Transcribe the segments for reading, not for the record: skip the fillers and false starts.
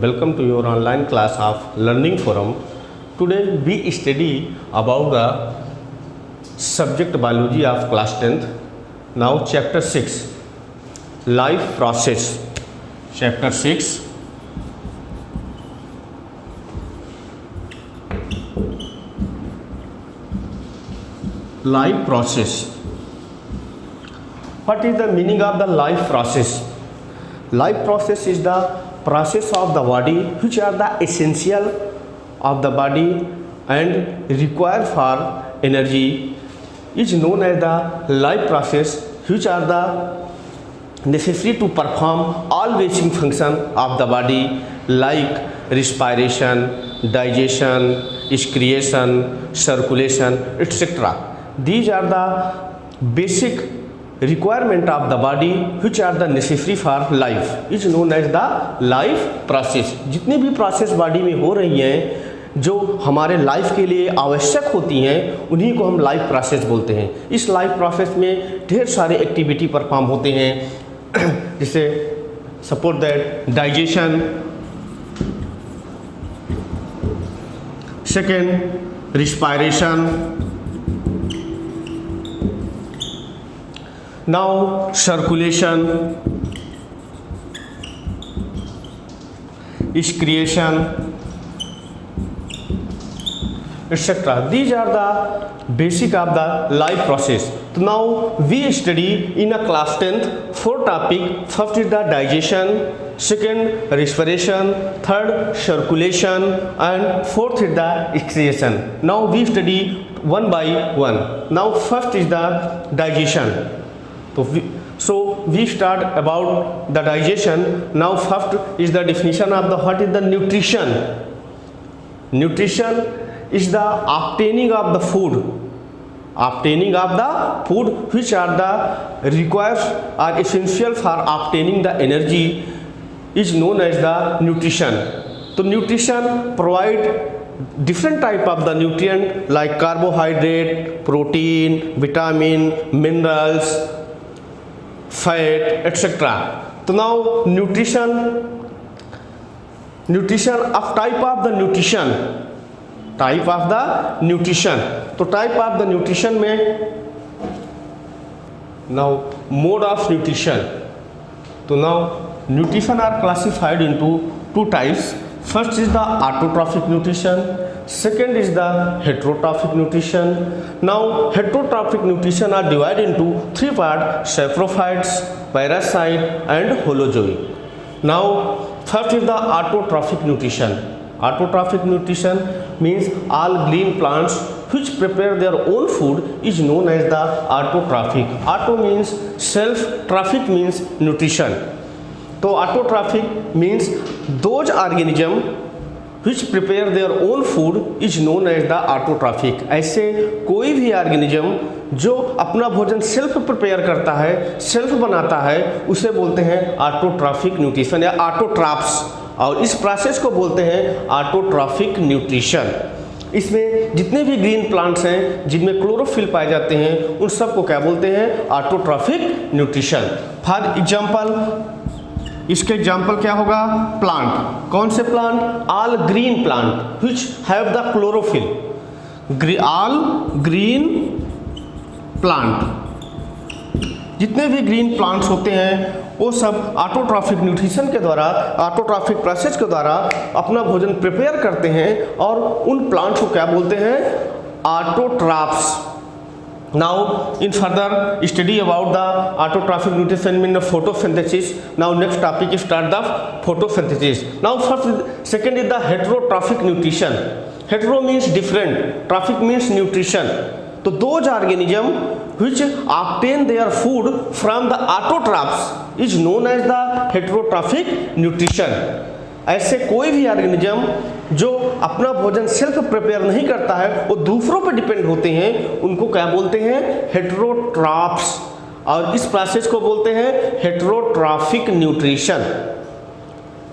Welcome to your online class of Learning Forum. Today we study about the subject biology of class 10th. Now chapter 6, life process. Chapter 6, life process. What is the meaning of the life process? Life process is the process of the body which are the essential of the body and require for energy is known as the life process, which are the necessary to perform all basic function of the body like respiration, digestion, excretion, circulation, etc. These are the basic requirement of the body which are the necessary for life is known as the life process. जितनी भी process body में हो रही हैं जो हमारे life के लिए आवश्यक होती हैं उन्हीं को हम लाइफ प्रोसेस बोलते हैं। इस लाइफ प्रोसेस में ढेर सारे एक्टिविटी परफॉर्म होते हैं, जैसे suppose that digestion, second respiration, now circulation, excretion, etc. These are the basic of the life process. So now we study in a class 10th 4 topic. First is the digestion, second respiration, third circulation, and fourth is the excretion. Now we study one by one. Now first is the digestion. So we start about the digestion. Now first is the definition of the what is the nutrition. Nutrition is the obtaining of the food. Obtaining of the food which are the requires are essential for obtaining the energy is known as the nutrition. So nutrition provide different type of the nutrient like carbohydrate, protein, vitamin, minerals, fat, etc. So now nutrition of type of the nutrition, तो type of the nutrition में now mode of nutrition. तो now nutrition are classified into two types. First is the autotrophic nutrition, second is the heterotrophic nutrition. Now heterotrophic nutrition are divided into 3 parts: saprophytes, parasite and holozoic. Now first is the autotrophic nutrition. Autotrophic nutrition means all green plants which prepare their own food is known as the autotrophic. Auto means self, trophic means nutrition. तो autotrophic means those organism which prepare their own food is known as the autotrophic. ऐसे कोई भी organism जो अपना भोजन self prepare करता है, self बनाता है, उसे बोलते हैं ऑटोट्रॉफिक न्यूट्रिशन या ऑटोट्रॉप्स, और इस प्रोसेस को बोलते हैं ऑटोट्रॉफिक न्यूट्रिशन. इसमें जितने भी ग्रीन प्लांट्स हैं जिनमें क्लोरोफिल पाए जाते हैं उन सबको क्या बोलते हैं? Autotrophic nutrition. फॉर एग्जांपल, इसके एग्जाम्पल क्या होगा? प्लांट. कौन से plant? All green plant which have the chlorophyll. All green plant, जितने भी ग्रीन प्लांट्स होते हैं वो सब ऑटोट्रॉफिक न्यूट्रिशन के द्वारा, ऑटोट्रॉफिक प्रोसेस के द्वारा अपना भोजन प्रिपेयर करते हैं और उन प्लांट्स को क्या बोलते हैं? Autotrophs. Now in further study about the autotrophic nutrition means photosynthesis. Now next topic is start the photosynthesis. Now second is the heterotrophic nutrition. Hetero means different, trophic means nutrition. So those organism which obtain their food from the autotrophs is known as the heterotrophic nutrition. ऐसे कोई भी organism जो अपना भोजन self prepare नहीं करता है, वो दूसरों पर डिपेंड होते हैं, उनको क्या बोलते हैं? हेटेरोट्रॉप्स. और इस प्रोसेस को बोलते हैं हेटेरोट्रॉफिक न्यूट्रिशन.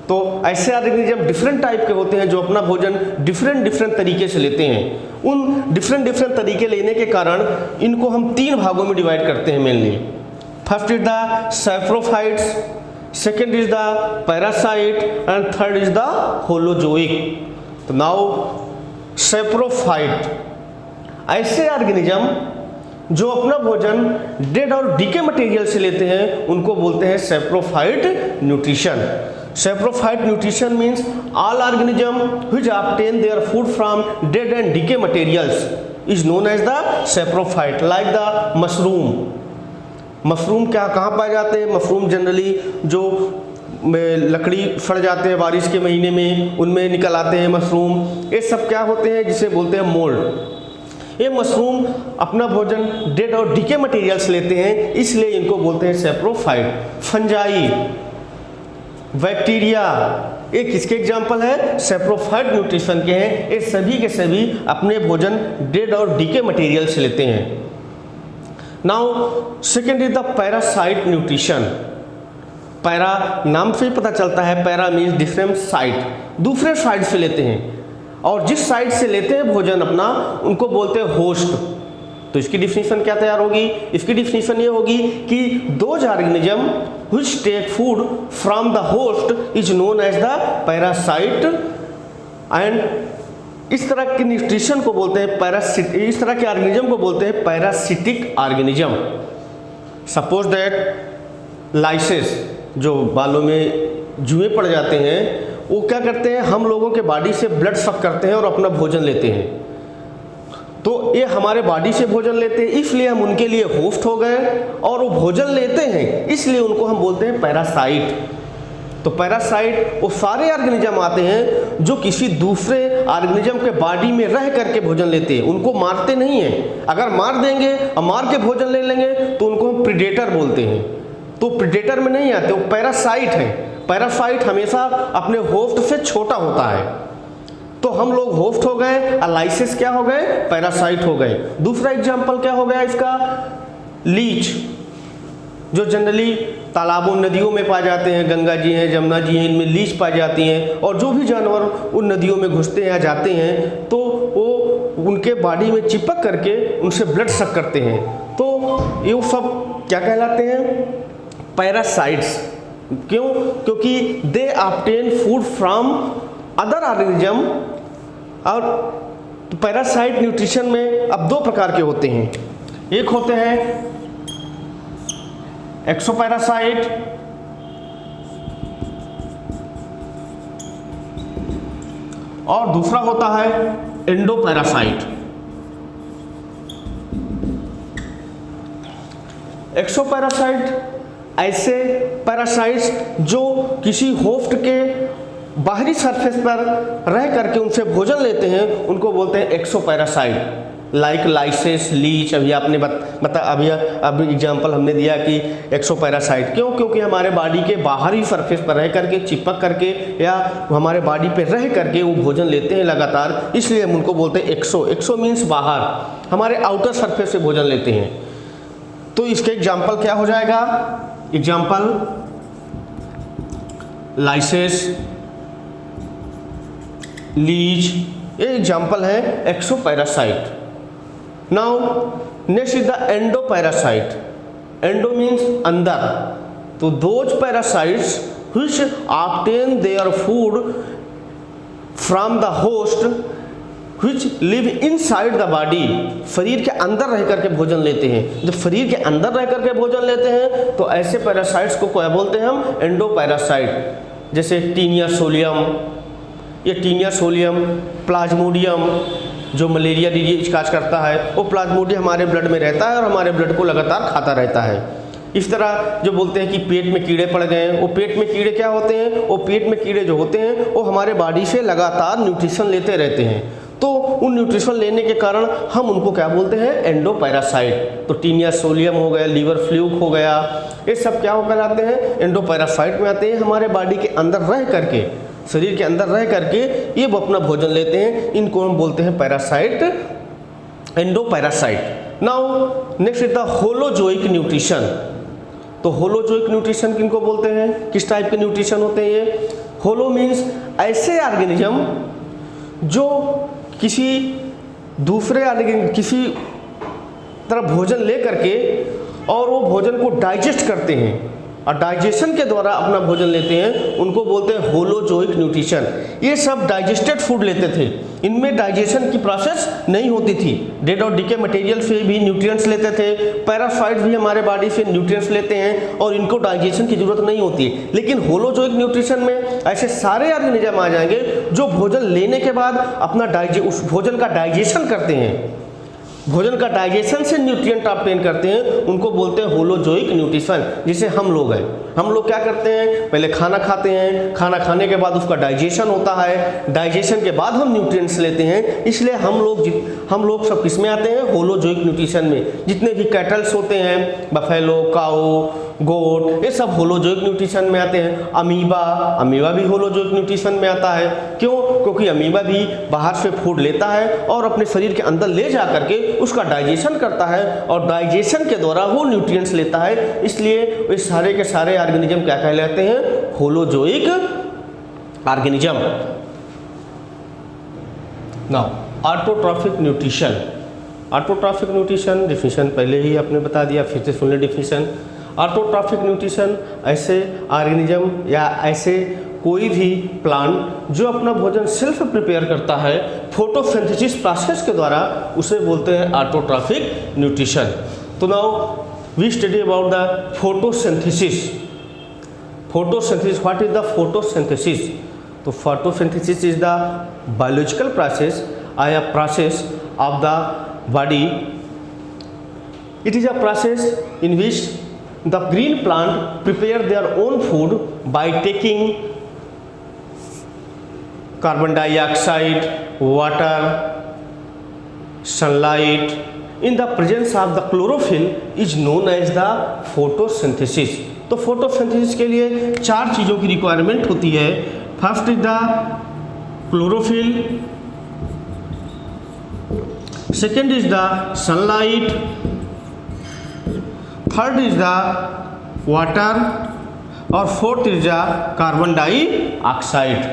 तो ऐसे ऑर्गेनिज्म डिफरेंट टाइप के होते हैं जो अपना भोजन डिफरेंट तरीके से लेते हैं. उन डिफरेंट तरीके लेने के कारण इनको हम 3 भागों में डिवाइड करते हैं mainly. First is the saprophytes, second is the parasite, and third is the holozoic. तो now saprophyte, ऐसे ऑर्गेनिज्म जो अपना भोजन डेड और डीके मटेरियल से लेते हैं उनको बोलते हैं saprophyte nutrition. Saprophyte nutrition means all organism which obtain their food from dead and decay materials is known as the saprophyte. Like the mushroom. Mushroom क्या कहाँ पाए जाते हैं? मशरूम जनरली जो लकड़ी फट जाते हैं बारिश के महीने में उनमें निकल आते हैं मशरूम. ये सब क्या होते हैं? जिसे बोलते हैं मोल्ड. ये मशरूम अपना भोजन डेड और डीके मटेरियल से लेते हैं, इसलिए इनको बोलते हैं सैप्रोफाइट. फंजाई, बैक्टीरिया, ये किसके एग्जाम्पल है? सैप्रोफाइट न्यूट्रिशन के हैं. ये सभी के सभी अपने भोजन डेड और डीके मटेरियल से लेते हैं. Now second is the parasite nutrition. Para नाम से ही पता चलता है, पैरा मीन्स डिफरेंट साइट, दूसरे साइड से लेते हैं, और जिस साइड से लेते हैं भोजन अपना उनको बोलते हैं होस्ट. तो इसकी डिफिनीशन क्या तैयार होगी? इसकी डिफिनीशन ये होगी कि those organism which take food from the host is known as the parasite. And इस तरह के न्यूट्रिशन को बोलते हैं पैरासिट, इस तरह के ऑर्गेनिज्म को बोलते हैं parasitic organism. Suppose that lysis, जो बालों में जुएं पड़ जाते हैं, वो क्या करते हैं? हम लोगों के बॉडी से ब्लड सक करते हैं और अपना भोजन लेते हैं. तो ये हमारे बॉडी से भोजन लेते हैं, इसलिए हम उनके लिए होस्ट हो गए, और वो भोजन लेते हैं इसलिए उनको हम बोलते हैं पैरासाइट. तो पैरासाइट वो सारे ऑर्गेनिज्म आते हैं जो किसी दूसरे ऑर्गेनिज्म के बॉडी में रह करके भोजन लेते हैं, उनको मारते नहीं हैं. अगर मार देंगे और मार के भोजन ले लेंगे तो उनको हम प्रीडेटर बोलते हैं. तो प्रीडेटर में नहीं आते, वो पैरासाइट है. पैरासाइट हमेशा अपने होस्ट से छोटा होता है. तो हम लोग होस्ट हो गए और लाइसेस क्या हो गए? पैरासाइट हो गए. दूसरा एग्जांपल क्या हो गया इसका? लीच, जो जनरली तालाबों नदियों में पाए जाते हैं, गंगा जी हैं, जमुना जी हैं, इनमें लीच पाई जाती हैं, और जो भी जानवर उन नदियों में घुसते हैं या जाते हैं तो वो उनके बॉडी में चिपक करके उनसे ब्लड सक करते हैं. तो ये सब क्या कहलाते हैं? पैरासाइट्स. क्यों? क्योंकि they obtain food from other organism. और पैरासाइट न्यूट्रिशन में अब दो प्रकार के होते हैं. एक होते हैं एक्सोपैरासाइट, और दूसरा होता है एंडोपैरासाइट. एक्सोपैरासाइट ऐसे पैरासाइट्स जो किसी होस्ट के बाहरी सरफेस पर रह करके उनसे भोजन लेते हैं उनको बोलते हैं एक्सोपैरासाइट. लाइक लाइसेस, लीच, अभी आपने अभी एग्जांपल हमने दिया कि एक्सोपैरासाइट. क्यों? क्योंकि हमारे बॉडी के बाहरी सरफेस पर रह करके, चिपक करके, या हमारे बॉडी पे रह करके वो भोजन लेते हैं लगातार, इसलिए हम उनको बोलते हैं एक्सो. एक्सो मीन्स बाहर, हमारे आउटर सरफेस से भोजन लेते हैं. तो इसके एग्जाम्पल क्या हो जाएगा? एग्जाम्पल लाइसेस, लीच, ये एग्जाम्पल है exoparasite. Now next is the endoparasite. Endo means अंदर. तो those parasites which obtain their food from the host which live inside the body. शरीर के अंदर रह करके भोजन लेते हैं. जब शरीर के अंदर रह करके भोजन लेते हैं तो ऐसे पैरासाइट्स को क्या बोलते हैं हम? एंडोपैरासाइट. जैसे टीनिया सोलियम, ये टीनिया सोलियम, प्लाज्मोडियम जो मलेरिया डिजीज काज करता है, वो प्लाज्मोडियम हमारे ब्लड में रहता है और हमारे ब्लड को लगातार खाता रहता है. इस तरह जो बोलते हैं कि पेट में कीड़े पड़ गए, वो पेट में कीड़े क्या होते हैं? वो पेट में कीड़े जो होते हैं वो हमारे बॉडी से लगातार न्यूट्रिशन लेते रहते हैं. तो उन न्यूट्रिशन लेने के कारण हम उनको क्या बोलते हैं? एंडोपैरासाइट. तो टीनिया सोलियम हो गया, लीवर फ्लूक हो गया, ये सब क्या होकर आते हैं? एंडोपैरासाइट में आते हैं. हमारे बॉडी के अंदर रह करके, शरीर के अंदर रह करके ये वो अपना भोजन लेते हैं. इनको हम बोलते हैं parasite, endoparasite. Now next is the holozoic nutrition. तो होलोजोइक न्यूट्रिशन किनको बोलते हैं? किस टाइप के न्यूट्रिशन होते हैं ये? होलो मीन्स ऐसे ऑर्गेनिज्म जो किसी दूसरे ऑर्गेनिज्म, किसी तरह भोजन ले करके और वो भोजन को डाइजेस्ट करते हैं. और डाइजेशन के द्वारा अपना भोजन लेते हैं, उनको बोलते हैं होलोजोइक न्यूट्रिशन। ये सब डाइजेस्टेड फूड लेते थे, इनमें डाइजेशन की प्रोसेस नहीं होती थी। डेड और डिके मटेरियल से भी न्यूट्रिएंट्स लेते थे, पैरासाइट भी हमारे बॉडी से न्यूट्रिएंट्स लेते हैं और इनको डाइजेशन की जरूरत नहीं होती है। लेकिन होलोजोइक न्यूट्रिशन में ऐसे सारे ऑर्गेनिज्म आ जाएंगे जो भोजन लेने के बाद अपना उस भोजन का डाइजेशन करते हैं, भोजन का डाइजेशन से न्यूट्रिएंट ऑब्टेन करते हैं, उनको बोलते हैं होलोजोइक न्यूट्रिशन। जैसे हम लोग हैं, हम लोग क्या करते हैं, पहले खाना खाते हैं, खाना खाने के बाद उसका डाइजेशन होता है, डाइजेशन के बाद हम न्यूट्रिएंट्स लेते हैं। इसलिए हम लोग सब किस में आते हैं, होलोजोइक न्यूट्रिशन में। जितने भी कैटल्स होते हैं, बफेलो, काऊ, गोट, ये सब होलोजोइक न्यूट्रिशन में आते हैं। अमीबा भी होलोजोइक न्यूट्रिशन में आता है। क्यों? क्योंकि अमीबा भी बाहर से फूड लेता है और अपने शरीर के अंदर ले जा करके उसका डाइजेशन करता है और डाइजेशन के द्वारा वो न्यूट्रिएंट्स लेता है। इसलिए ये सारे के सारे ऑर्गेनिज्म क्या कहलाते हैं, holozoic organism. Now autotrophic nutrition. Autotrophic nutrition definition पहले ही आपने बता दिया, फिर से सुन ले डिफिनेशन। ऑटोट्रॉफिक न्यूट्रिशन ऐसे ऑर्गेनिज्म या ऐसे कोई भी प्लांट जो अपना भोजन सेल्फ प्रिपेयर करता है फोटोसिंथेसिस प्रोसेस के द्वारा, उसे बोलते हैं ऑटोट्रॉफिक न्यूट्रिशन। तो now we study about the photosynthesis. Photosynthesis, what is the photosynthesis? तो photosynthesis is the biological process or a process of the body. It is a process in which the green plant prepare their own food by taking carbon dioxide, water, sunlight in the presence of the chlorophyll is known as the photosynthesis. तो photosynthesis के लिए चार चीज़ों की requirement होती है। First is the chlorophyll, second is the sunlight, third is the water और fourth is the carbon dioxide.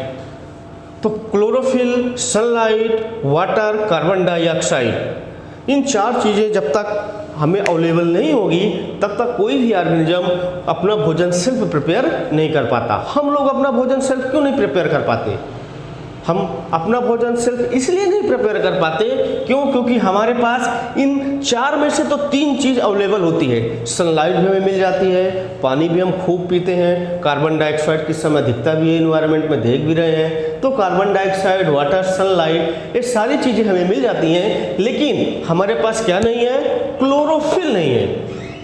तो chlorophyll, sunlight, water, carbon dioxide, इन चार चीज़ें जब तक हमें अवेलेबल नहीं होगी तब तक कोई भी ऑर्गेनिज्म अपना भोजन सेल्फ प्रिपेयर नहीं कर पाता। हम लोग अपना भोजन सेल्फ क्यों नहीं प्रिपेयर कर पाते? हम अपना भोजन सेल्फ इसलिए नहीं प्रिपेयर कर पाते, क्यों? क्योंकि हमारे पास इन चार में से तो तीन चीज़ अवेलेबल होती है। सनलाइट भी हमें मिल जाती है, पानी भी हम खूब पीते हैं, कार्बन डाइऑक्साइड किस समय दिखता भी है इन्वायरमेंट में, देख भी रहे हैं। तो कार्बन डाइऑक्साइड, वाटर, सनलाइट, ये सारी चीज़ें हमें मिल जाती हैं, लेकिन हमारे पास क्या नहीं है? क्लोरोफिल नहीं है।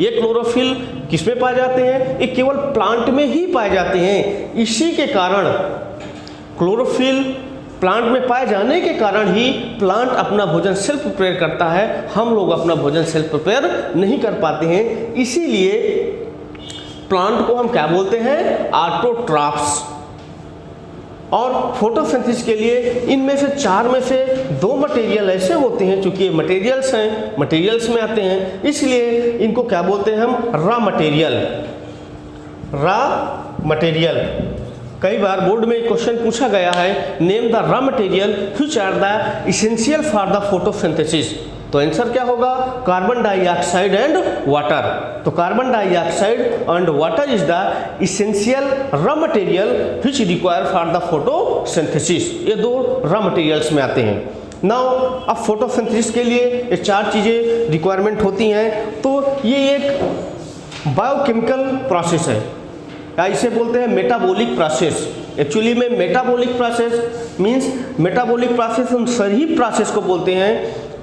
ये क्लोरोफिल किस में पाए जाते हैं? ये केवल प्लांट में ही पाए जाते हैं। इसी के कारण क्लोरोफिल प्लांट में पाए जाने के कारण ही प्लांट अपना भोजन सेल्फ प्रिपेयर करता है। हम लोग अपना भोजन सेल्फ प्रिपेयर नहीं कर पाते हैं, इसीलिए प्लांट को हम क्या बोलते हैं? ऑटोट्रॉफ्स। और फोटोसिंथेसिस के लिए इनमें से चार में से दो मटेरियल ऐसे होते हैं, चूंकि ये मटेरियल्स हैं, मटेरियल्स में आते हैं, इसलिए इनको क्या बोलते हैं हम? Raw material. Raw material. कई बार बोर्ड में क्वेश्चन पूछा गया है, name the raw material which are the essential for the photosynthesis. तो आंसर क्या होगा? Carbon dioxide and water. तो carbon dioxide and water is the essential raw material which require for the photosynthesis. ये दो raw materials में आते हैं। Now अब फोटोसिंथेसिस के लिए ये चार चीज़ें रिक्वायरमेंट होती हैं। तो ये एक बायोकेमिकल प्रोसेस है, या इसे बोलते हैं मेटाबॉलिक प्रोसेस। एक्चुअली में metabolic process means metabolic process उन सभी प्रोसेस को बोलते हैं,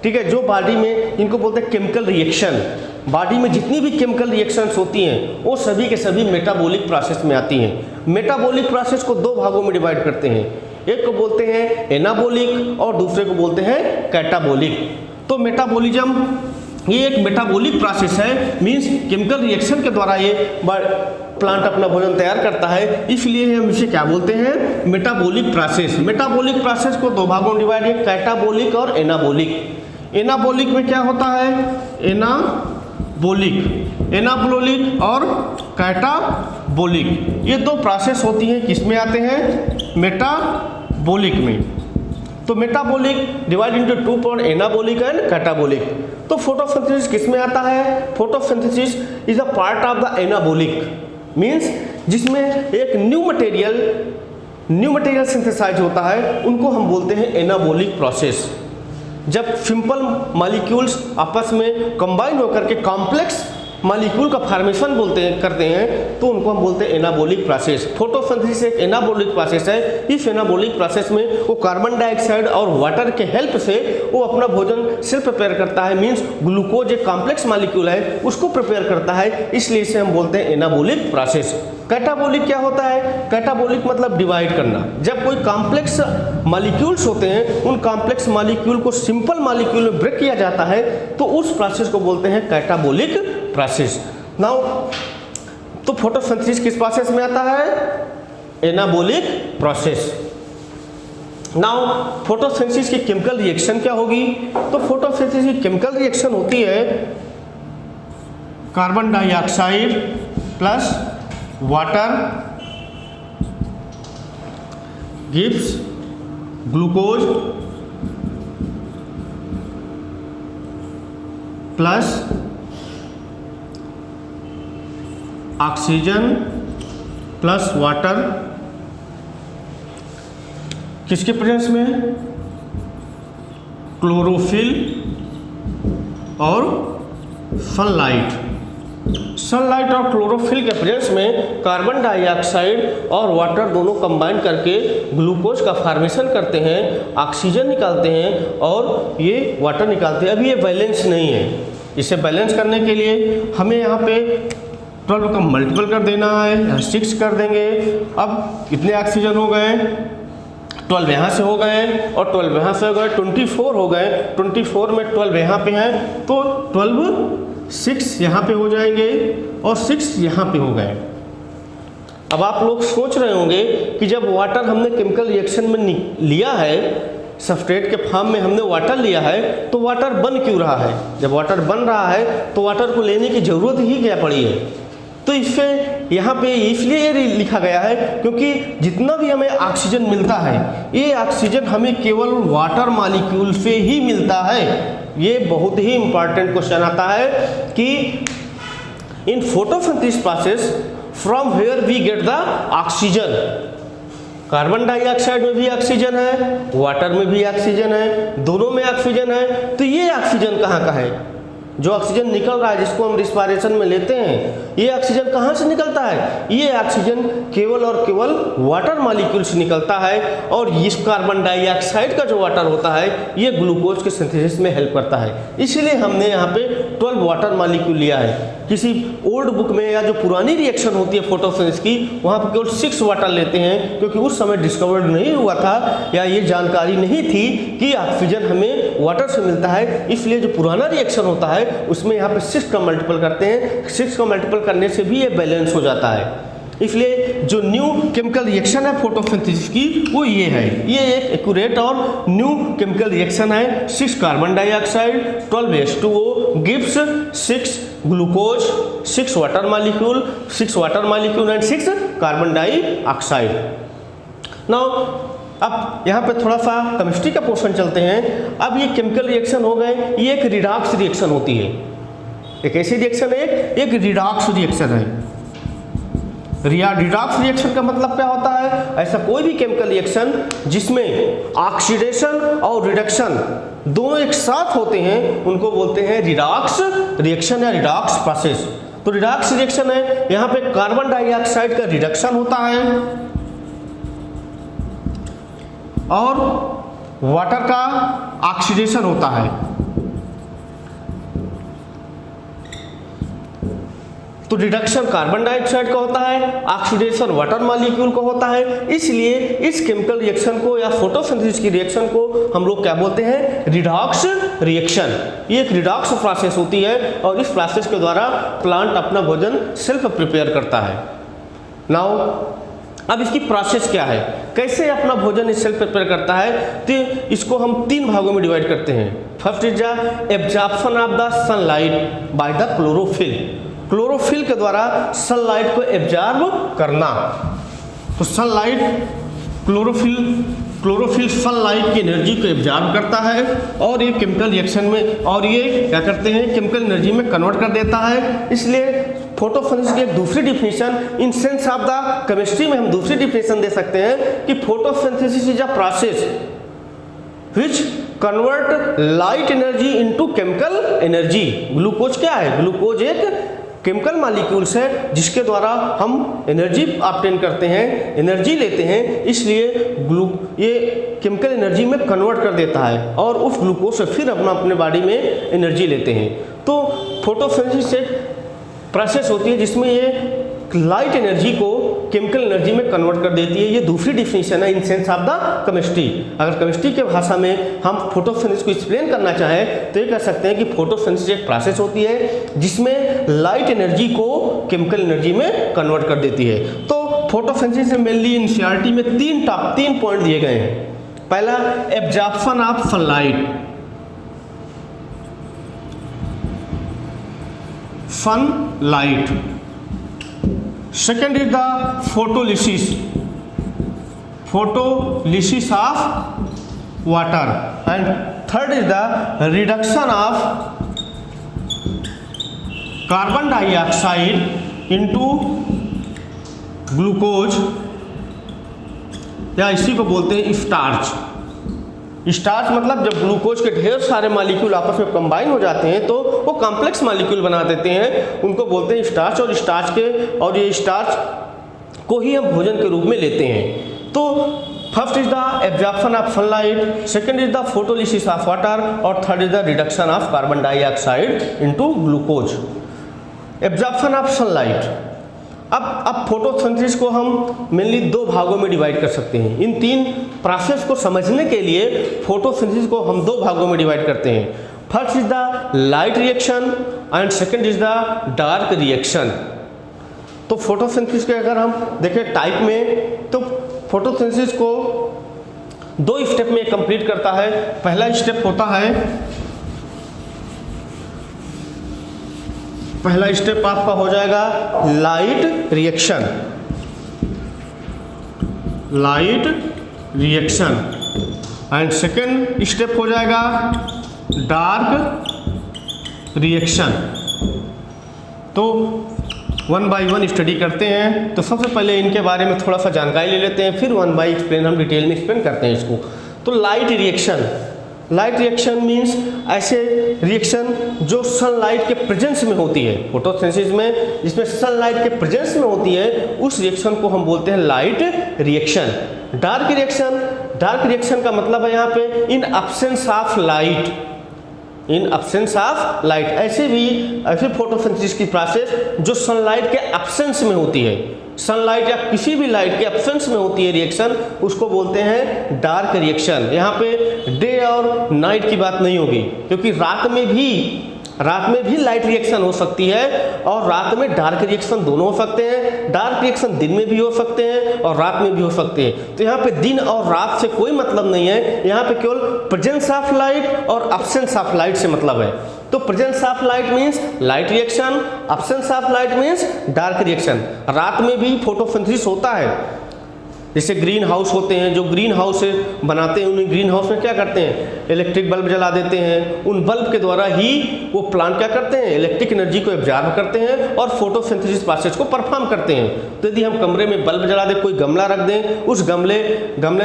ठीक है, जो बॉडी में, इनको बोलते हैं केमिकल रिएक्शन। बॉडी में जितनी भी केमिकल रिएक्शंस होती हैं वो सभी के सभी मेटाबॉलिक प्रोसेस में आती हैं। मेटाबॉलिक प्रोसेस को दो भागों में डिवाइड करते हैं, एक को बोलते हैं एनाबॉलिक और दूसरे को बोलते हैं कैटाबॉलिक। तो मेटाबॉलिज्म ये एक मेटाबॉलिक प्रोसेस है, मींस केमिकल रिएक्शन के द्वारा ये प्लांट अपना भोजन तैयार करता है, इसलिए हम इसे क्या बोलते हैं? Metabolic process. मेटाबॉलिक प्रोसेस को दो भागों में डिवाइड है, कैटाबॉलिक और एनाबॉलिक। एनाबॉलिक में क्या होता है? एनाबॉलिक, एनाबॉलिक और कैटाबॉलिक, ये दो प्रोसेस होती हैं, किस में आते हैं? मेटाबॉलिक में। तो metabolic divide into two part, anabolic and catabolic. तो फोटोसिंथेसिस किस में आता है? Photosynthesis is a part of the anabolic. Means जिसमें एक न्यू मटेरियल सिंथेसाइज होता है, उनको हम बोलते हैं एनाबॉलिक प्रोसेस। जब सिंपल मॉलिक्यूल्स आपस में कंबाइन होकर के कॉम्प्लेक्स मॉलिक्यूल का फॉर्मेशन करते हैं तो उनको हम बोलते हैं एनाबॉलिक प्रोसेस। फोटोसिंथेसिस एक एनाबॉलिक प्रोसेस है। इस एनाबॉलिक प्रोसेस में वो कार्बन डाइऑक्साइड और वाटर के हेल्प से वो अपना भोजन सेल्फ प्रिपेयर करता है, मीन्स ग्लूकोज एक कॉम्प्लेक्स मॉलिक्यूल है उसको प्रिपेयर करता है, इसलिए इसे हम बोलते हैं एनाबॉलिक प्रोसेस। कैटाबॉलिक क्या होता है? कैटाबॉलिक मतलब डिवाइड करना। जब कोई कॉम्प्लेक्स मॉलिक्यूल्स होते हैं, उन कॉम्प्लेक्स मॉलिक्यूल को सिंपल मॉलिक्यूल में ब्रेक किया जाता है तो उस प्रोसेस को बोलते हैं कैटाबॉलिक प्रोसेस। नाउ तो फोटोसिंथेसिस किस प्रोसेस में आता है? Anabolic process. नाउ फोटोसिंथेसिस की केमिकल रिएक्शन क्या होगी? तो फोटोसिंथेसिस की केमिकल रिएक्शन होती है carbon dioxide plus water gives glucose plus oxygen plus water, किसके प्रेजेंस में? क्लोरोफिल और सनलाइट और क्लोरोफिल के प्रेजेंस में कार्बन डाइऑक्साइड और वाटर दोनों कंबाइन करके ग्लूकोज का फॉर्मेशन करते हैं, ऑक्सीजन निकालते हैं और ये वाटर निकालते हैं। अभी ये बैलेंस नहीं है, इसे बैलेंस करने के लिए हमें यहाँ पे 12 का मल्टीपल कर देना है, 6 कर देंगे। अब कितने ऑक्सीजन हो गए? 12 यहाँ से हो गए और 12 यहाँ से हो गए, 24 हो गए। 24 में 12 यहाँ पे हैं तो 12 6 यहाँ पे हो जाएंगे और 6 यहाँ पे हो गए। अब आप लोग सोच रहे होंगे कि जब वाटर हमने केमिकल रिएक्शन में लिया है, सब्सट्रेट के फॉर्म में हमने वाटर लिया है, तो वाटर बन क्यों रहा है? जब वाटर बन रहा है तो वाटर को लेने की ज़रूरत ही क्या पड़ी है? तो इससे यहाँ पे इसलिए ये लिखा गया है क्योंकि जितना भी हमें ऑक्सीजन मिलता है, ये ऑक्सीजन हमें केवल वाटर मॉलिक्यूल से ही मिलता है। ये बहुत ही इंपॉर्टेंट क्वेश्चन आता है कि in photosynthesis process from where we get the oxygen. Carbon dioxide में भी ऑक्सीजन है, वाटर में भी ऑक्सीजन है, दोनों में ऑक्सीजन है। तो ये ऑक्सीजन कहाँ का है? जो ऑक्सीजन निकल रहा है जिसको हम रिस्पायरेशन में लेते हैं, ये ऑक्सीजन कहाँ से निकलता है? ये ऑक्सीजन केवल और केवल वाटर मॉलिक्यूल से निकलता है और इस कार्बन डाइऑक्साइड का जो वाटर होता है ये ग्लूकोज के सिंथेसिस में हेल्प करता है। इसीलिए हमने यहाँ पे 12 वाटर मॉलिक्यूल लिया है। किसी ओल्ड बुक में या जो पुरानी रिएक्शन होती है फोटोसिंथेसिस की, वहाँ पर केवल 6 वाटर लेते हैं क्योंकि उस समय डिस्कवर्ड नहीं हुआ था या ये जानकारी नहीं थी कि ऑक्सीजन हमें वाटर से मिलता है। इसलिए जो पुराना रिएक्शन होता है उसमें यहाँ पे 6 का मल्टीपल करते हैं। 6 का मल्टीपल करने से भी ये बैलेंस हो जाता है। इसलिए जो न्यू केमिकल रिएक्शन है फोटोसिंथेसिस की वो ये है। ये एक एक्यूरेट और न्यू केमिकल रिएक्शन है। 6 carbon dioxide 12 H2O gives 6 glucose, 6 water molecule and 6 carbon dioxide. Now अब यहाँ पे थोड़ा सा केमिस्ट्री का पोर्शन चलते हैं। अब ये केमिकल रिएक्शन हो गए, ये एक रिडॉक्स रिएक्शन होती है। एक ऐसी रिएक्शन है, एक रिडॉक्स रिएक्शन है। रिडॉक्स रिएक्शन का मतलब क्या होता है? ऐसा कोई भी केमिकल रिएक्शन जिसमें ऑक्सीडेशन और रिडक्शन दोनों एक साथ होते हैं उनको बोलते हैं रिडॉक्स रिएक्शन या रिडॉक्स प्रोसेस। तो रिडॉक्स रिएक्शन है, यहाँ पे कार्बन डाइऑक्साइड का रिडक्शन होता है और वाटर का ऑक्सीडेशन होता है। तो रिडक्शन कार्बन डाइऑक्साइड का होता है, ऑक्सीडेशन वाटर मॉलिक्यूल का होता है। इसलिए इस केमिकल रिएक्शन को या फोटोसिंथेसिस की रिएक्शन को हम लोग क्या बोलते हैं? Redox reaction. ये एक रिडॉक्स प्रोसेस होती है और इस प्रोसेस के द्वारा प्लांट अपना भोजन सेल्फ प्रिपेयर करता है। नाउ अब इसकी प्रोसेस क्या है, कैसे अपना भोजन सेल्फ प्रिपेयर करता है? तो इसको हम 3 भागों में डिवाइड करते हैं। First is the absorption of the sunlight by the chlorophyll. Chlorophyll के द्वारा सनलाइट को एब्जॉर्ब करना। तो सनलाइट क्लोरोफिल सनलाइट की एनर्जी को एब्जॉर्ब करता है और ये केमिकल रिएक्शन में और ये क्या करते हैं? केमिकल एनर्जी में कन्वर्ट कर देता है। इसलिए फोटोसिंथेसिस की एक दूसरी definition in sense of the chemistry में हम दूसरी डिफिनेशन दे सकते हैं कि photosynthesis is a process which convert light energy into chemical energy. Glucose क्या है? ग्लूकोज एक केमिकल मॉलिक्यूल्स है जिसके द्वारा हम एनर्जी ऑब्टेन करते हैं, एनर्जी लेते हैं, इसलिए ये केमिकल एनर्जी में कन्वर्ट कर देता है और उस ग्लूकोज से फिर अपने बॉडी में एनर्जी लेते हैं। तो फोटोसिंथेसिस एक प्रोसेस होती है जिसमें ये लाइट एनर्जी को केमिकल एनर्जी में कन्वर्ट कर देती है। ये दूसरी डिफिनेशन है in sense of the chemistry. अगर केमिस्ट्री के भाषा में हम फोटोसिंथेसिस को एक्सप्लेन करना चाहें तो ये कह सकते हैं कि फोटोसिंथेसिस एक प्रोसेस होती है जिसमें लाइट एनर्जी को केमिकल एनर्जी में कन्वर्ट कर देती है। तो फोटोसिंथेसिस में मेनली एनसीईआरटी में तीन पॉइंट दिए गए हैं। पहला, absorption of sunlight, sunlight. Second is the photolysis, photolysis of water, and third is the reduction of carbon dioxide into glucose, या इसी को बोलते हैं स्टार्च। स्टार्च मतलब जब ग्लूकोज के ढेर सारे मॉलिक्यूल आपस में कंबाइन हो जाते हैं तो वो कॉम्प्लेक्स मॉलिक्यूल बना देते हैं, उनको बोलते हैं स्टार्च। और ये स्टार्च को ही हम भोजन के रूप में लेते हैं। तो first is the absorption of sunlight, second is the photolysis of water और third is the reduction of carbon dioxide into glucose. Absorption of sunlight, अब फोटोसिंथेसिस को हम मेनली दो भागों में डिवाइड कर सकते हैं। इन तीन प्रोसेस को समझने के लिए फोटोसिंथेसिस को हम दो भागों में डिवाइड करते हैं। First is the light reaction and second is the dark reaction. तो फोटोसिंथेसिस के अगर हम देखें टाइप में तो फोटोसिंथेसिस को दो स्टेप में कंप्लीट करता है। पहला स्टेप होता है, पहला स्टेप आपका हो जाएगा light reaction, and second step हो जाएगा डार्क रिएक्शन। तो वन बाय वन स्टडी करते हैं। तो सबसे पहले इनके बारे में थोड़ा सा जानकारी ले लेते हैं, फिर वन बाय एक्सप्लेन हम डिटेल में एक्सप्लेन करते हैं इसको। तो लाइट रिएक्शन मीन्स ऐसे रिएक्शन जो सनलाइट के प्रेजेंस में होती है। फोटोसिंथेसिस में जिसमें सनलाइट के प्रेजेंस में होती है उस रिएक्शन को हम बोलते हैं लाइट रिएक्शन। डार्क रिएक्शन का मतलब है यहाँ पे इन एब्सेंस ऑफ लाइट। ऐसे फोटोसिंथेसिस की प्रोसेस जो सनलाइट के एब्सेंस में होती है, सनलाइट या किसी भी लाइट के एब्सेंस में होती है रिएक्शन, उसको बोलते हैं डार्क रिएक्शन। यहाँ पे डे और नाइट की बात नहीं होगी, क्योंकि रात में भी लाइट रिएक्शन हो सकती है और रात में डार्क रिएक्शन दोनों हो सकते हैं। डार्क रिएक्शन दिन में भी हो सकते हैं और रात में भी हो सकते हैं। तो यहाँ पे दिन और रात से कोई मतलब नहीं है, यहाँ पे केवल प्रेजेंस ऑफ लाइट और एब्सेंस ऑफ लाइट से मतलब है। तो presence of light means light reaction, absence of light means dark reaction. रात में भी फोटोसिंथेसिस होता है। जैसे ग्रीन हाउस होते हैं, जो ग्रीन हाउस बनाते हैं, उन ग्रीन हाउस में क्या करते हैं, इलेक्ट्रिक बल्ब जला देते हैं। उन बल्ब के द्वारा ही वो प्लांट क्या करते हैं, इलेक्ट्रिक एनर्जी को एब्जॉर्ब करते हैं और फोटोसिंथेसिस प्रोसेस को परफॉर्म करते हैं। तो यदि हम कमरे में बल्ब जला दें, कोई गमला रख दें, उस गमले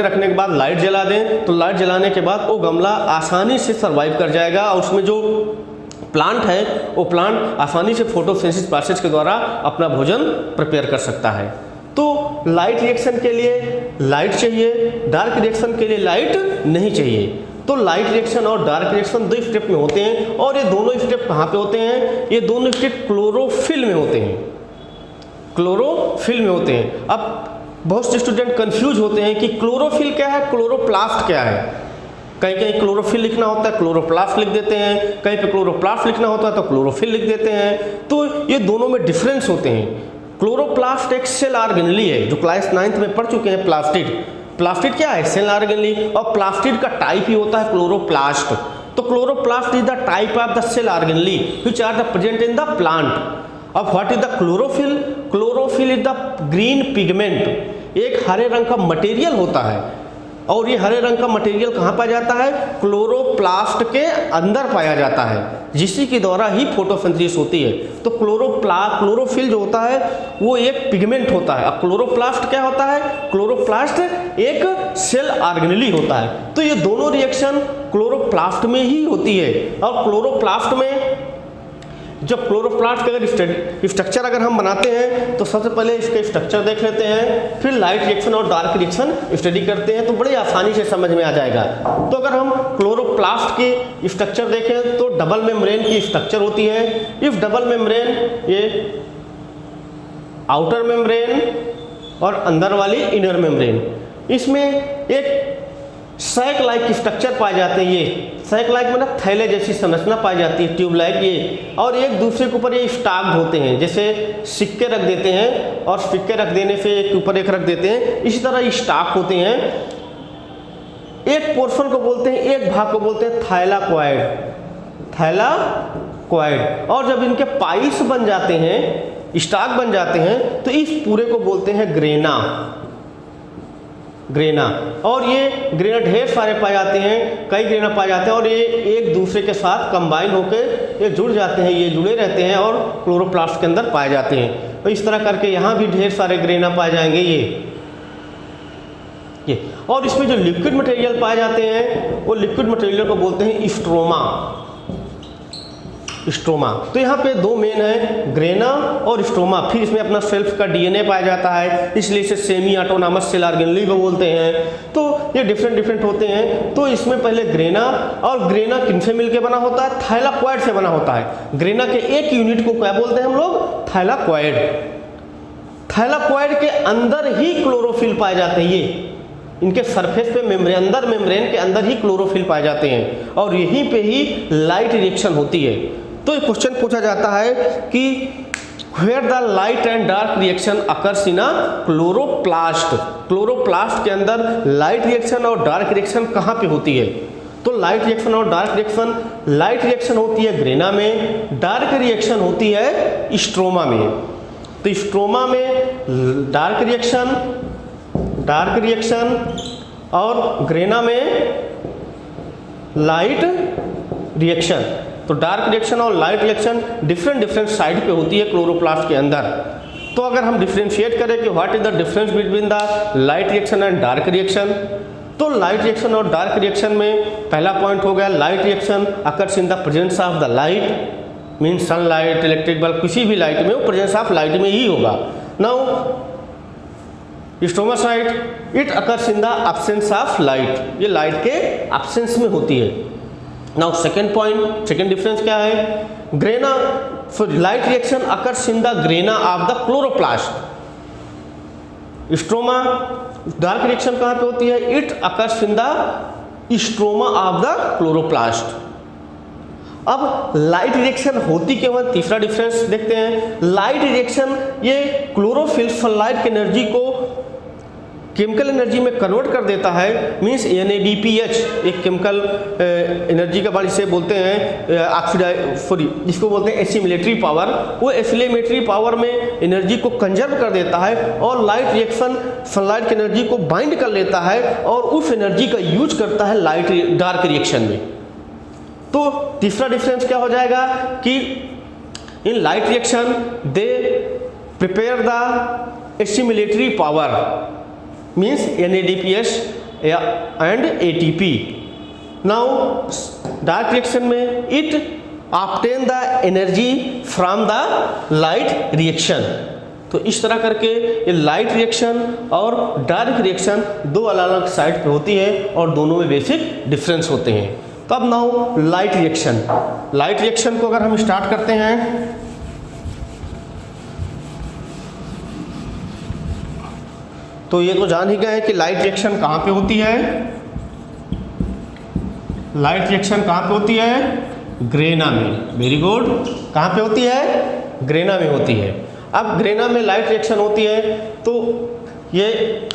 रखने के बाद लाइट जला दें, तो लाइट जलाने के बाद वो गमला आसानी से सर्वाइव कर जाएगा और उसमें जो प्लांट है वो प्लांट आसानी से फोटोसिंथेसिस प्रोसेस के द्वारा अपना भोजन प्रिपेयर कर सकता है। तो लाइट रिएक्शन के लिए लाइट चाहिए, डार्क रिएक्शन के लिए लाइट नहीं चाहिए। तो लाइट रिएक्शन और डार्क रिएक्शन दो स्टेप में होते हैं और ये दोनों स्टेप कहाँ पे होते हैं, ये दोनों स्टेप क्लोरोफिल में होते हैं। क्लोरोफिल में होते हैं। अब बहुत से स्टूडेंट कंफ्यूज होते हैं कि क्लोरोफिल क्या है, क्लोरोप्लास्ट क्या है। कहीं कहीं क्लोरोफिल लिखना होता है, क्लोरोप्लास्ट लिख देते हैं, कहीं पे क्लोरोप्लास्ट लिखना होता है तो क्लोरोफिल लिख देते हैं। तो ये दोनों में डिफरेंस होते हैं। क्लोरोप्लास्ट एक सेल ऑर्गेनेली है, जो क्लास 9th में पढ़ चुके हैं। प्लास्टिड क्या है, सेल ऑर्गेनेली, और प्लास्टिड का टाइप ही होता है क्लोरोप्लास्ट। तो chloroplast is the type of the cell organelle which are the present in the plant. अब what is the chlorophyll? Chlorophyll is the green pigment, एक हरे रंग का मटेरियल होता है और ये हरे रंग का मटेरियल कहाँ पाया जाता है? क्लोरोप्लास्ट के अंदर पाया जाता है, जिसी के द्वारा ही फोटोसिंथेसिस होती है। तो क्लोरोफिल जो होता है वो एक पिगमेंट होता है। अब क्लोरोप्लास्ट क्या होता है? क्लोरोप्लास्ट एक सेल ऑर्गेनेली होता है। तो ये दोनों रिएक्शन क्लोरोप्लास्ट में ही होती है। और क्लोरोप्लास्ट में जब क्लोरोप्लास्ट का अगर स्ट्रक्चर अगर हम बनाते हैं तो सबसे पहले इसके स्ट्रक्चर देख लेते हैं, फिर लाइट रिएक्शन और डार्क रिएक्शन स्टडी करते हैं, तो बड़ी आसानी से समझ में आ जाएगा। तो अगर हम क्लोरोप्लास्ट के स्ट्रक्चर देखें तो डबल मेम्ब्रेन की स्ट्रक्चर होती है। इफ डबल मेम्ब्रेन, ये आउटर मेम्ब्रेन और अंदर वाली इनर मेम्ब्रेन, इसमें एक सैक लाइक स्ट्रक्चर पाए जाते हैं। ये सैक लाइक मतलब थैले जैसी संरचना पाई जाती है, ट्यूब लाइक ये, और एक दूसरे के ऊपर ये स्टाक्ड होते हैं, जैसे सिक्के रख देते हैं और सिक्के रख देने से एक ऊपर एक रख देते हैं, इसी तरह स्टाक होते हैं। एक पोर्शन को बोलते हैं, एक भाग को बोलते हैं थाइलाकोइड, थाइलाकोइड। और जब इनके पाइल्स बन जाते हैं, स्टाक बन जाते हैं, तो इस पूरे को बोलते हैं ग्रेना, ग्रेना। और ये ग्रेना ढेर सारे पाए जाते हैं, कई ग्रेना पाए जाते हैं, और ये एक दूसरे के साथ कंबाइन होकर ये जुड़ जाते हैं, ये जुड़े रहते हैं और क्लोरोप्लास्ट के अंदर पाए जाते हैं। तो इस तरह करके यहाँ भी ढेर सारे ग्रेना पाए जाएंगे ये। और इसमें जो लिक्विड मटेरियल पाए जाते हैं वो लिक्विड मटेरियल को बोलते हैं स्ट्रोमा, स्ट्रोमा। तो यहाँ पे दो मेन है, ग्रेना और स्ट्रोमा। फिर इसमें अपना सेल्फ का डीएनए पाया जाता है, इसलिए इसे सेमी ऑटोनॉमस सेल ऑर्गेनेली को बोलते हैं। तो ये डिफरेंट होते हैं। तो इसमें पहले ग्रेना, और ग्रेना किनसे मिलके बना होता है? थाइलाकोइड से बना होता है। ग्रेना के एक यूनिट को क्या बोलते हैं हम लोग? थाइलाकोइड। थाइलाकोइड के अंदर ही क्लोरोफिल पाए जाते हैं। ये इनके सरफेस पे मेम्ब्रेन, अंदर मेम्ब्रेन के अंदर ही क्लोरोफिल पाए जाते हैं, और यहीं पे ही लाइट रिएक्शन होती है। तो एक क्वेश्चन पूछा जाता है कि where the light and dark reaction occurs in a chloroplast. Chloroplast के अंदर लाइट रिएक्शन और डार्क रिएक्शन कहाँ पे होती है? तो लाइट रिएक्शन और डार्क रिएक्शन, लाइट रिएक्शन होती है ग्रेना में, डार्क रिएक्शन होती है स्ट्रोमा में। तो स्ट्रोमा में डार्क रिएक्शन और ग्रेना में लाइट रिएक्शन। तो डार्क रिएक्शन और लाइट रिएक्शन डिफरेंट साइड पे होती है क्लोरोप्लास्ट के अंदर। तो अगर हम डिफरेंशिएट करें कि what is the difference between the light reaction and dark reaction, तो लाइट रिएक्शन और डार्क रिएक्शन में पहला पॉइंट हो गया, light reaction occurs in the presence of the light, means sunlight, electric bulb, किसी भी लाइट में वो प्रेजेंस ऑफ लाइट में ही होगा। Now stroma side, it occurs in the absence of light, ये लाइट के एब्सेंस में होती है। Now second point, second difference क्या है? Grana, light reaction occurs in the grana of the chloroplast. Stroma, dark reaction कहाँ पे होती है? It occurs in the stroma of the chloroplast. अब लाइट रिएक्शन होती क्यों है? तीसरा डिफरेंस देखते हैं। लाइट रिएक्शन ये क्लोरोफिल सनलाइट की एनर्जी को केमिकल एनर्जी में कन्वर्ट कर देता है, मीन्स NADPH एक केमिकल एनर्जी का बारे से बोलते हैं, जिसको बोलते हैं एसिमिलेटरी पावर। वो एसिमिलेटरी पावर में एनर्जी को कंजर्व कर देता है, और लाइट रिएक्शन सनलाइट की एनर्जी को बाइंड कर लेता है और उस एनर्जी का यूज करता है लाइट डार्क रिएक्शन में। तो तीसरा डिफरेंस क्या हो जाएगा कि in light reaction they prepare the assimilatory power, means NADPH and ATP. Now dark reaction में it obtain the energy from the light reaction। तो इस तरह करके ये लाइट रिएक्शन और डार्क रिएक्शन दो अलग अलग साइड पे होती है और दोनों में बेसिक डिफरेंस होते हैं। तो अब now light reaction, light reaction को अगर हम स्टार्ट करते हैं तो ये तो जान ही गए कि लाइट रिएक्शन कहाँ पे होती है। लाइट रिएक्शन कहाँ पे होती है? ग्रेना में। Very good. कहाँ पे होती है? ग्रेना में होती है। अब ग्रेना में लाइट रिएक्शन होती है तो ये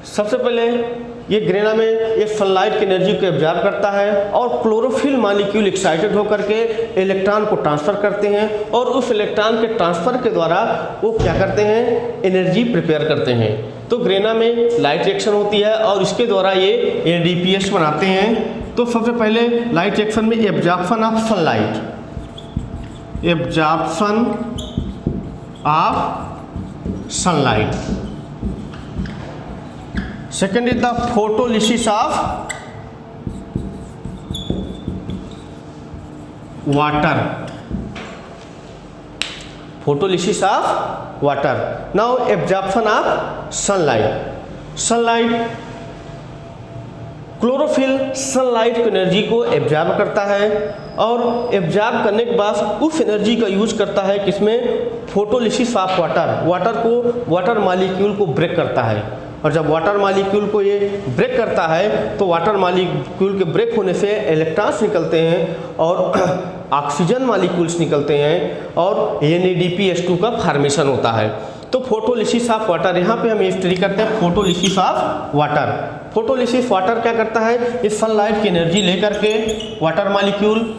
सबसे पहले ये ग्रेना में ये सनलाइट की एनर्जी को एब्जॉर्ब करता है और क्लोरोफिल मॉलिक्यूल एक्साइटेड होकर के इलेक्ट्रॉन को ट्रांसफर करते हैं, और उस इलेक्ट्रॉन के ट्रांसफर के द्वारा वो क्या करते हैं? एनर्जी प्रिपेयर करते हैं। तो ग्रेना में लाइट रिएक्शन होती है और इसके द्वारा ये NADPH बनाते हैं। तो सबसे पहले लाइट रिएक्शन में absorption of sunlight, absorption of sunlight. Second is the photolysis of water, photolysis of water. Now absorption of sunlight, sunlight chlorophyll sunlight की एनर्जी को एब्जॉर्ब करता है और एब्जॉर्ब करने के बाद उस एनर्जी का यूज करता है किसमें, photolysis of water, water molecule को ब्रेक करता है। और जब वाटर मॉलिक्यूल को ये ब्रेक करता है तो वाटर मॉलिक्यूल के ब्रेक होने से इलेक्ट्रॉन्स निकलते हैं और ऑक्सीजन मॉलिक्यूल्स निकलते हैं और NADPH2 का फॉर्मेशन होता है। तो फोटोलिसिस ऑफ वाटर, यहाँ पे हम स्टडी करते हैं photolysis of water. Photolysis water क्या करता है, इस सनलाइट की एनर्जी लेकर के वाटर मॉलिक्यूल,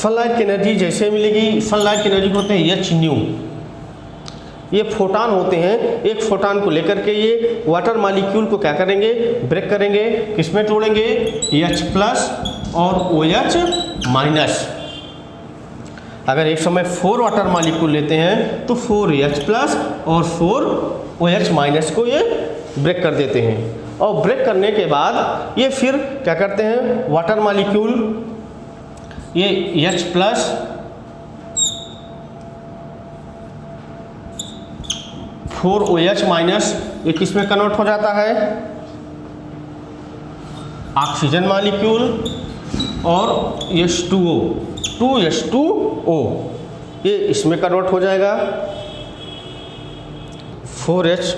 सनलाइट की एनर्जी जैसे मिलेगी, सनलाइट की एनर्जी होते हैं H-nu, ये फोटान होते हैं, एक फोटान को लेकर के ये वाटर मॉलिक्यूल को क्या करेंगे, ब्रेक करेंगे, किसमें तोड़ेंगे, H+ और OH-। अगर एक समय 4 वाटर मॉलिक्यूल लेते हैं तो 4H+ और 4OH- को ये ब्रेक कर देते हैं। और ब्रेक करने के बाद ये फिर क्या करते हैं, वाटर मॉलिक्यूल ये H+ 4OH- ये किस में कन्वर्ट हो जाता है, ऑक्सीजन मॉलिक्यूल और H2O, 2H2O, ये इसमें कन्वर्ट हो जाएगा 4H,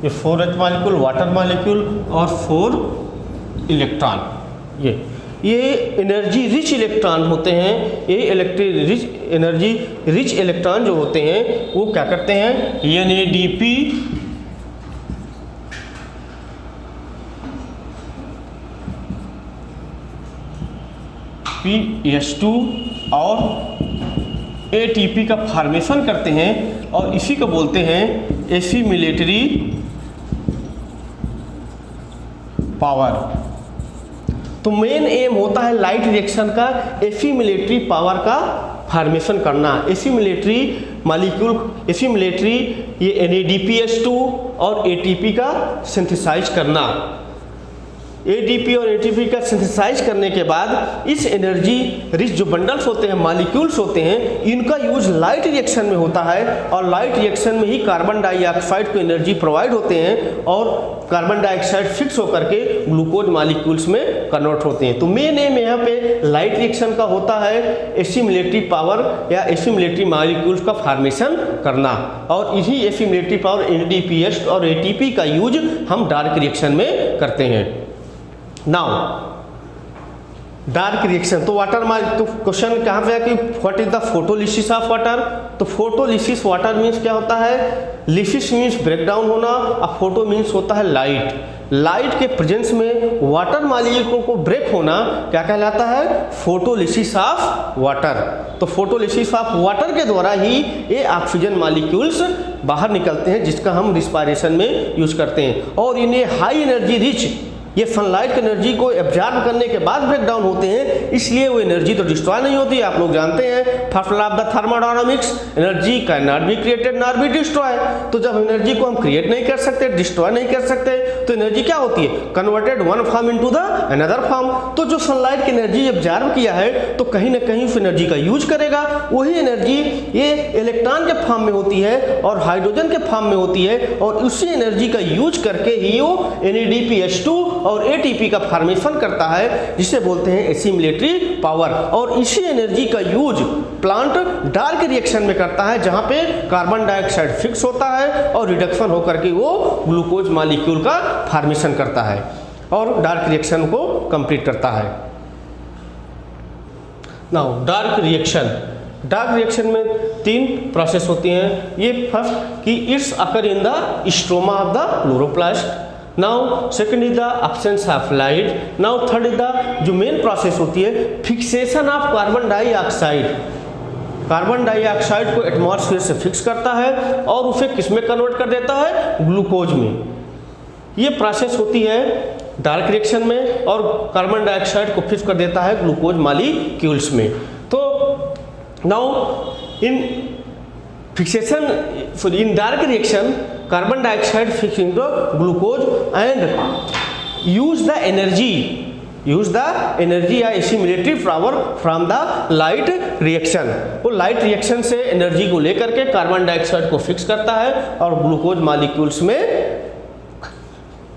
ये 4H मॉलिक्यूल वाटर मॉलिक्यूल और 4 इलेक्ट्रॉन, ये एनर्जी रिच इलेक्ट्रॉन होते हैं। ये एनर्जी रिच इलेक्ट्रॉन जो होते हैं वो क्या करते हैं, NADPH2 और ATP का फॉर्मेशन करते हैं और इसी को बोलते हैं एसिमिलेटरी पावर। तो मेन एम होता है लाइट रिएक्शन का एसिमिलेटरी पावर का फॉर्मेशन करना, एसिमिलेटरी मॉलिक्यूल, एसिमिलेटरी ये NADPH2 और ATP का सिंथेसाइज करना। ADP और ATP का सिंथेसाइज करने के बाद इस एनर्जी रिच जो बंडल्स होते हैं, मॉलिक्यूल्स होते हैं, इनका यूज लाइट रिएक्शन में होता है और लाइट रिएक्शन में ही कार्बन डाइऑक्साइड को एनर्जी प्रोवाइड होते हैं और कार्बन डाइऑक्साइड फिक्स होकर के ग्लूकोज मॉलिक्यूल्स में कन्वर्ट होते हैं। तो मेन एम यहाँ पे लाइट रिएक्शन का होता है एसिमिलेटरी पावर या एसिमिलेटरी मॉलिक्यूल्स का फॉर्मेशन करना और इसी एसिमिलेटरी पावर NADPH और ATP का यूज हम डार्क रिएक्शन में करते हैं। नाउ डार्क रिएक्शन, तो वाटर तो क्वेश्चन कहाँ पे है कि what is the photolysis of water. तो फोटोलिसिस वाटर मीन्स क्या होता है, लिसिस मीन्स ब्रेक डाउन होना और फोटो मीन्स होता है लाइट। लाइट के प्रेजेंस में वाटर मॉलिक्यूल को ब्रेक होना क्या कहलाता है, फोटोलिसिस ऑफ वाटर। तो फोटोलिसिस ऑफ वाटर के द्वारा ही ये ऑक्सीजन मॉलिक्यूल्स बाहर निकलते हैं जिसका हम रिस्पायरेशन में यूज करते हैं और इन्हें हाई एनर्जी रिच, ये सनलाइट की एनर्जी को एब्जॉर्ब करने के बाद ब्रेक डाउन होते हैं, इसलिए वो एनर्जी तो डिस्ट्रॉय नहीं होती। आप लोग जानते हैं first law of the thermodynamics, energy can not be created not be destroy. तो जब एनर्जी को हम क्रिएट नहीं कर सकते, डिस्ट्रॉय नहीं कर सकते, तो एनर्जी क्या होती है, converted one form into the another form. तो जो सनलाइट की एनर्जी एब्जॉर्ब किया है तो कहीं ना कहीं उस एनर्जी का यूज करेगा, वही एनर्जी ये इलेक्ट्रॉन के फॉर्म में होती है और हाइड्रोजन के फॉर्म में होती है और उसी एनर्जी का यूज करके ही वो NADPH2 और ATP का फॉर्मेशन करता है जिसे बोलते हैं एसिमिलेटरी पावर। और इसी एनर्जी का यूज प्लांट डार्क रिएक्शन में करता है जहां पे कार्बन डाइऑक्साइड फिक्स होता है और रिडक्शन होकर के वो ग्लूकोज मॉलिक्यूल का फॉर्मेशन करता है और डार्क रिएक्शन को कंप्लीट करता है। नाउ डार्क रिएक्शन में 3 प्रोसेस होती हैं। ये फर्स्ट कि it's occur in the stroma of the chloroplast. Now second is the absence of light. Now third is the जो मेन प्रोसेस होती है fixation of carbon dioxide. Carbon dioxide को atmosphere से फिक्स करता है और उसे किस में कन्वर्ट कर देता है, ग्लूकोज में। ये प्रोसेस होती है डार्क रिएक्शन में और कार्बन डाइऑक्साइड को फिक्स कर देता है ग्लूकोज मॉलिक्यूल्स में। तो now in fixation in dark reaction carbon dioxide fixing the glucose and use the energy या assimilatory power from the light reaction. वो लाइट रिएक्शन से एनर्जी को लेकर के कार्बन डाइऑक्साइड को फिक्स करता है और ग्लूकोज मॉलिक्यूल्स में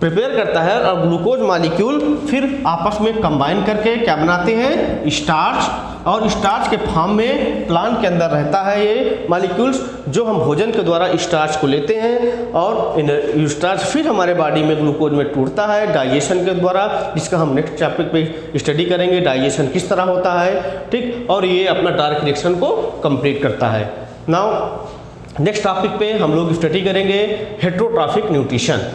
प्रिपेयर करता है और ग्लूकोज मॉलिक्यूल फिर आपस में कंबाइन करके क्या बनाते हैं, स्टार्च। और स्टार्च के फॉर्म में प्लांट के अंदर रहता है ये मॉलिक्यूल्स, जो हम भोजन के द्वारा स्टार्च को लेते हैं और स्टार्च फिर हमारे बॉडी में ग्लूकोज में टूटता है डाइजेशन के द्वारा, जिसका हम नेक्स्ट टॉपिक पे स्टडी करेंगे डाइजेशन किस तरह होता है, ठीक। और ये अपना डार्क रिएक्शन को कंप्लीट करता है। नाउ नेक्स्ट टॉपिक पे हम लोग स्टडी करेंगे हेटेरोट्रॉफिक न्यूट्रिशन।